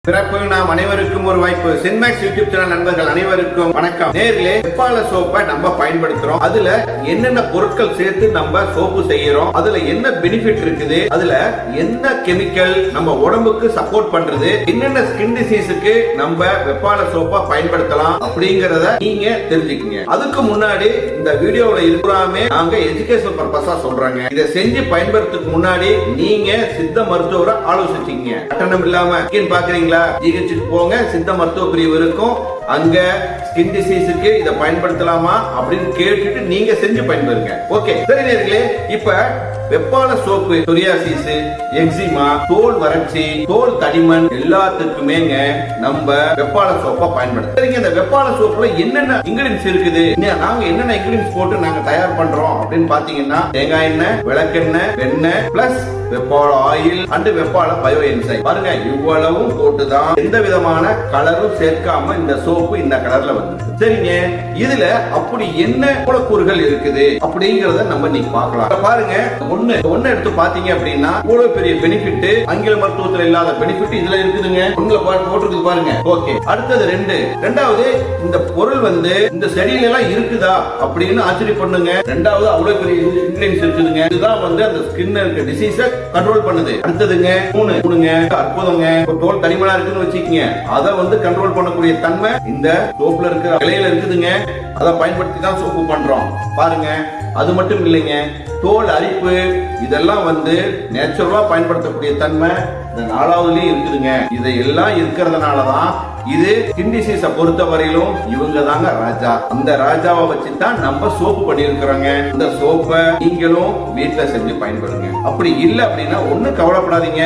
பிறப்பு நாம் அனைவருக்கும் ஒரு வாய்ப்பு. சென்மேக்ஸ் யூடியூப் சேனல் நண்பர்கள் அனைவருக்கும் வணக்கம். நேரிலே வெப்பால சோப்பை நம்ம பயன்படுத்துறோம். அதுல என்னென்ன பொருட்கள் சேர்த்து நம்ம சோப்பு செய்யறோம், அதுல என்ன பெனிஃபிட் இருக்குது, அதுல என்ன கெமிக்கல் நம்ம உடம்புக்கு சப்போர்ட் பண்றது, என்னென்ன ஸ்கின் டிசீஸுக்கு நம்ம வெப்பால சோப்பை பயன்படுத்தலாம் அப்படிங்கறத நீங்க தெரிஞ்சுக்கங்க. அதுக்கு முன்னாடி இந்த வீடியோல இருக்கிறாமே நாங்க எஜுகேஷன் பர்பஸா சொல்றாங்க. இதை செஞ்சு பயன்படுத்துறதுக்கு முன்னாடி நீங்க சித்த மருத்துவரை ஆலோசிச்சீங்க. கட்டணம் இல்லாம பாக்குறீங்களா, ஜிஹெச்சுக்கு போங்க, சித்த மருத்துவ பிரிவு இருக்கும். அங்க ஸ்கின் டிசீஸுக்கு இதை பயன்படுத்தலாமா அப்படின்னு கேட்டுட்டு நீங்க செஞ்சு பயன்படுங்க. ஓகே, சரி நேர்களே, இப்ப வெப்பால சோப்பு சொரியாசிஸ், எக்ஸிமா, தோல் வறட்சி, தோல் தடிமன் எல்லாத்துக்குமேங்க நம்ம வெப்பால சோப்பை பயன்படுத்தும். சரிங்க, இந்த வெப்பால சோப்புல என்னென்ன இன்கிரிடியன்ஸ் இருக்குது, நாங்க என்னென்ன இன்கிரிடியன்ஸ் போட்டு நாங்க தயார் பண்றோம் அப்படின்னு பாத்தீங்கன்னா, தேங்காய் எண்ணெய், விளக்கெண்ணெய், வெண்ணெய் பிளஸ் வெப்பால ஆயில் அண்ட் வெப்பால பயோ என்சைம். பாருங்க, இவ்வளவும் போட்டுதான் எந்த விதமான கலரும் சேர்க்காம இந்த சோப்பு இந்த கலர்ல வந்து. சரிங்க, இதுல அப்படி என்ன மூலக்கூறுகள் இருக்குது அப்படிங்கறத நம்ம நீங்க பார்க்கலாம். பாருங்க, ஒண்ணு எடுத்து பாத்தீங்க அப்படின்னா இவ்வளவு பெரிய பெனிஃபிட், ஆங்கில மருத்துவத்துல இல்லாத பெனிஃபிட் இதுல இருக்குதுங்க. ஒண்ணுல போட்டுருக்கு பாருங்க. ஓகே, அடுத்தது ரெண்டாவது இந்த பொருள் வந்து இந்த செடியில எல்லாம் இருக்குதா அப்படின்னு ஆச்சரியம் பண்ணுங்க. ரெண்டாவது அவ்வளவு பெரிய இன்கிரிடியன்ஸ் இருக்குதுங்க. இதுதான் வந்து அந்த ஸ்கின்ல இருக்க டிசீஸ கண்ட்ரோல் பண்ணுது. அடுத்ததுங்க மூணுங்க, அற்புதங்க, தோல் தனிமனா இருக்குன்னு வச்சுக்கீங்க, அதை வந்து கண்ட்ரோல் பண்ணக்கூடிய தன்மை இந்த சோப்புல இருக்கிற இலையில இருக்குதுங்க. அதை பயன்படுத்தி தான் சோப்பு பண்றோம். பாருங்க, அது மட்டும் இல்லைங்க, தோல் அரிப்பு இதெல்லாம் வந்து நேச்சுரலா பயன்படுத்தக்கூடிய தன்மை இந்த 4வதுலயும் இருக்குதுங்க. இதெல்லாம் இருக்கிறதுனாலதான் இது ஸ்கின் டிசீஸ பொறுத்த வரையிலும் இவங்க தாங்க ராஜா. அந்த ராஜாவை வச்சுதான் நம்ம சோப்பு பண்ணிருக்கிறோங்க. இந்த சோப்பை நீங்களும் வீட்டுல செஞ்சு பயன்படுங்க. அப்படி இல்ல அப்படின்னா ஒண்ணு கவலைப்படாதீங்க.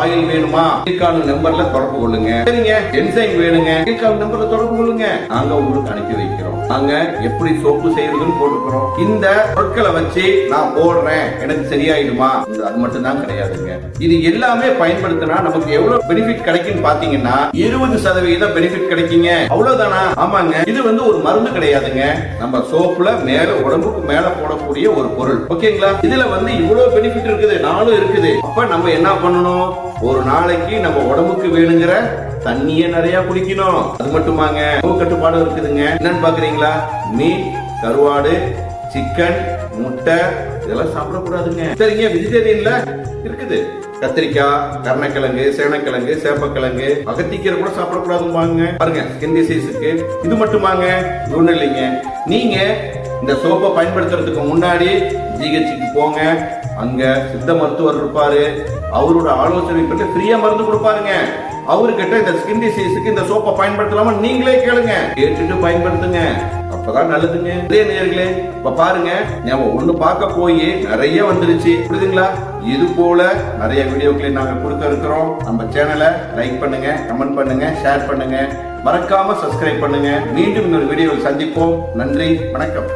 ஆயில் வேணுமா, கீழ்காணும் நம்பர்ல தொடர்பு கொள்ளுங்க. சரிங்க, என்சைம் வேணுங்க, கீழ்காணும் நம்பர்ல தொடர்பு கொள்ளுங்க. நாங்க உங்களுக்கு அனுப்பி வைக்கிறோம். நாங்க எப்படி சோப்பு செய்யறதுன்னு போட்டுக்கிறோம். இந்த பொருட்களை வச்சு நான் போடுறேன், எனக்கு சரியாயிடுமா, அது மட்டும் தான் கிடையாதுங்க. இது எல்லாமே பயன்படுத்தினா நமக்கு எவ்வளவு பெனிஃபிட் கிடைக்கும் பாத்தீங்கன்னா 20% பெனிஃபிட் கிடைக்குங்க. அவ்வளவுதானா? ஆமாங்க. இது வந்து ஒரு மருந்து கிடையாதுங்க. நம்ம சோப்புல மேல உடம்புக்கு மேல போடக்கூடிய ஒரு பொருள். ஓகேங்களா? இதுல வந்து இவ்வளவு பெனிஃபிட் இருக்குது, நாளும் இருக்குது. அப்ப நம்ம என்ன பண்ணணும், ஒரு நாளைக்கு நம்ம உடம்புக்கு வேணுங்கிற தண்ணிய நிறைய குடிக்கணும். அது மட்டுமாங்க, உணவு கட்டுப்பாடு இருக்குதுங்க. என்னன்னு பாக்குறீங்களா, மீன், கருவாடு, சிக்கன், முட்டை இதெல்லாம் சாப்பிடக்கூடாதுங்க. சரிங்க, வெஜிடேரியன்ல இருக்குது கத்திரிக்காய், கருணக்கிழங்கு, சேனக்கிழங்கு, சேப்பக்கிழங்கு, அகத்திக்கீரை கூட சாப்பிடக்கூடாதுங்க. பாருங்க, ஸ்கின் டிசீஸுக்கு. இது மட்டுமாங்க, ஒண்ணு இல்லைங்க. நீங்க இந்த சோப்பை பயன்படுத்துறதுக்கு முன்னாடி ஜிஹெச்சுக்கு போங்க. அங்க சித்த மருத்துவர் இருப்பாரு. அவரோட ஆலோசனை பெற்று ஃப்ரீயா மருந்து கொடுப்பாருங்க. அவர்கிட்ட இந்த ஸ்கின் டிசீஸுக்கு இந்த சோப்பை பயன்படுத்தலாமா நீங்களே கேளுங்க, கேட்டுட்டு பயன்படுத்துங்க. அப்பதான் நல்லதுங்க. இதே நேர்களே, இப்ப பாருங்க, நம்ம ஒண்ணு பார்க்க போய் நிறைய வந்துருச்சு, புரியுதுங்களா? இது போல நிறைய வீடியோக்களை நாங்க கொடுக்க இருக்கிறோம். நம்ம சேனலை லைக் பண்ணுங்க, கமெண்ட் பண்ணுங்க, ஷேர் பண்ணுங்க, மறக்காம சப்ஸ்கிரைப் பண்ணுங்க. மீண்டும் இன்னொரு வீடியோவில் சந்திப்போம். நன்றி, வணக்கம்.